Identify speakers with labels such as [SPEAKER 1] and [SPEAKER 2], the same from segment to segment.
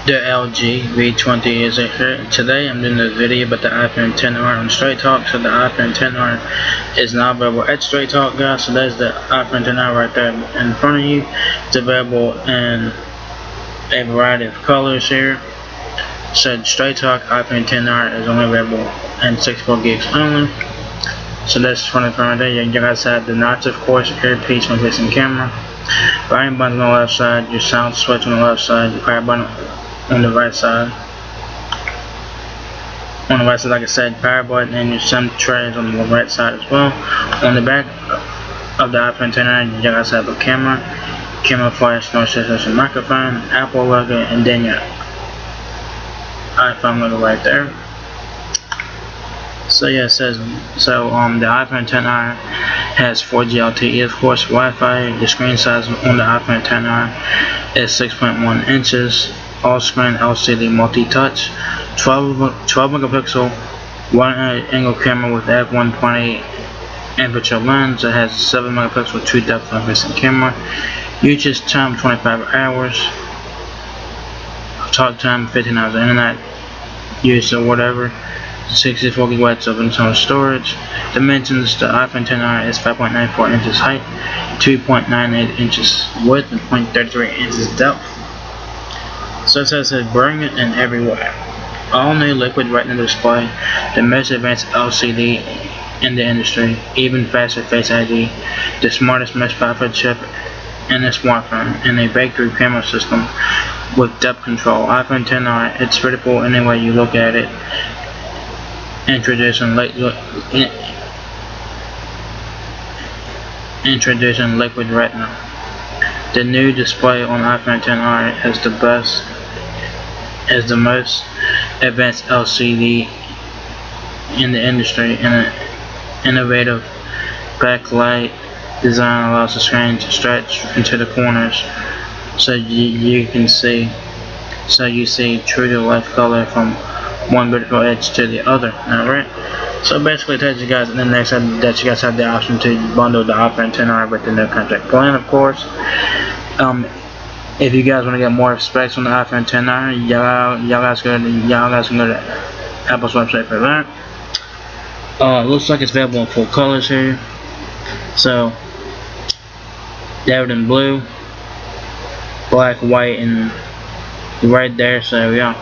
[SPEAKER 1] The LG V20 is here. Today I'm doing a video about the iPhone XR on Straight Talk. So the iPhone XR is now available at Straight Talk, guys. So that's the iPhone XR right there in front of you. It's available in a variety of colors here. So Straight Talk iPhone XR is only available in 64 gigs only. So that's front right there. You guys have the notch, of course, earpiece when facing camera. Volume button on the left side, your sound switch on the left side, your power button on the right side. On the right side, like I said, power button and your SIM trays on the right side as well. On the back of the iPhone XR, you guys have a camera flash, noise sensor, microphone, Apple logo, and then your iPhone logo right there. So yeah, it says the iPhone XR has 4G LTE, of course, Wi-Fi. The screen size on the iPhone XR is 6.1 inches. All-screen LCD multi-touch, 12 megapixel, wide-angle camera with f1.8 aperture lens. It has 7 megapixel true depth front-facing camera. Usage time 25 hours. Talk time 15 hours. Internet use or whatever. 64 gigabytes of internal storage. Dimensions: the iPhone XR is 5.94 inches height, 2.98 inches width, and 0.33 inches depth. So it says bring it in every way. All new liquid retina display, the most advanced LCD in the industry, even faster Face ID, the smartest, most powerful chip in a smartphone, and a breakthrough camera system with depth control. iPhone XR, it's beautiful any way you look at it. Introducing liquid retina. The new display on iPhone XR is the most advanced LCD in the industry, and an innovative backlight design allows the screen to stretch into the corners so you see true to life color from one vertical edge to the other. Alright, so basically it tells you guys in the next that you guys have the option to bundle the iPhone XR with the no contract plan, of course. If you guys want to get more specs on the iPhone XR, y'all guys can go to Apple's website for that. Looks like it's available in full colors here. So they have it in blue, black, white, and right there. So yeah.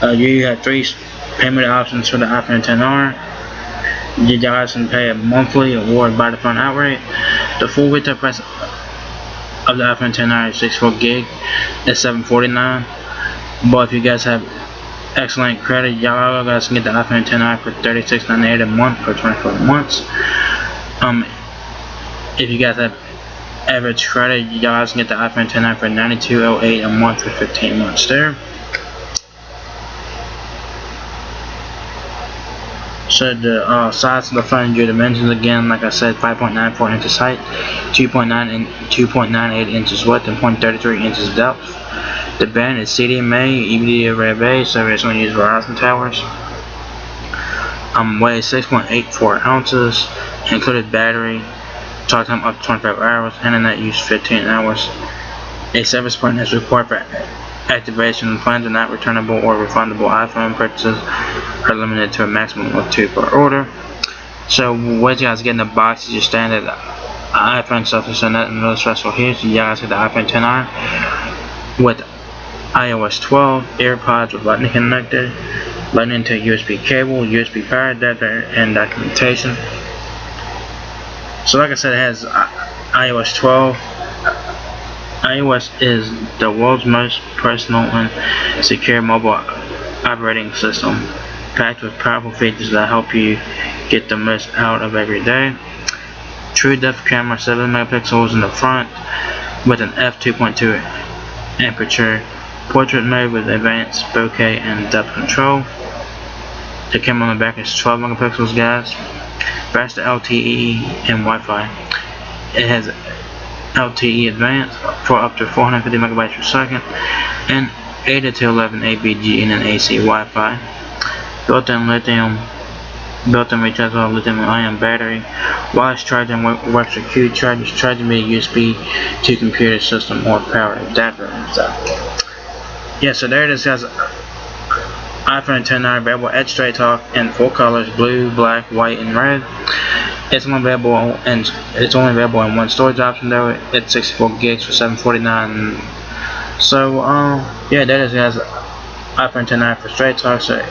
[SPEAKER 1] You have 3 payment options for the iPhone XR. You guys can pay a monthly or by the phone outright. The full retail price of the iPhone XR is 64 gig is $749. But if you guys have excellent credit, y'all guys can get the iPhone XR for $36.98 a month for 24 months. If you guys have average credit, you guys can get the iPhone XR for $92.08 a month for 15 months there. So the size of the phone, your dimensions again, like I said, 5.94 inches height, 2.98 inches width, and 0.33 inches depth. The band is CDMA, EVDA Red Bay, so it's going to use Verizon towers. Weighs 6.84 ounces, included battery, talk time up to 25 hours, internet use 15 hours. A service plan is required for activation. Plans are not returnable or refundable. iPhone purchases are limited to a maximum of 2 per order. So what you guys get in the box is your standard iPhone stuff, so nothing really stressful here. So you guys get the iPhone XR with iOS 12, AirPods with Lightning connector, Lightning to USB cable, USB power adapter, and documentation. So like I said, it has iOS 12. iOS is the world's most personal and secure mobile operating system, packed with powerful features that help you get the most out of every day. True depth camera, 7 megapixels in the front with an f2.2 aperture. Portrait mode with advanced bokeh and depth control. The camera on the back is 12 megapixels, guys. Faster LTE and Wi-Fi. It has LTE Advanced for up to 450 megabytes per second, and 8 to 11 ABG and an AC Wi-Fi. Built-in rechargeable lithium-ion battery. Wireless charging works with Q chargers, charging via USB to computer system or power adapter. So Yeah, so there it is, guys. iPhone 10 available at Straight Talk in 4 colors: blue, black, white, and red. It's only available in one storage option though. It's 64 gigs for $749. So yeah, that is, guys, iPhone 10 for Straight Talk. So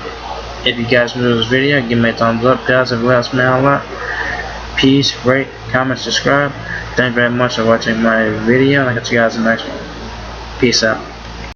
[SPEAKER 1] if you guys enjoyed this video, give me a thumbs up, guys. It helps me out a lot. Peace, rate, comment, subscribe. Thank you very much for watching my video, and I'll catch you guys in the next one. Peace out.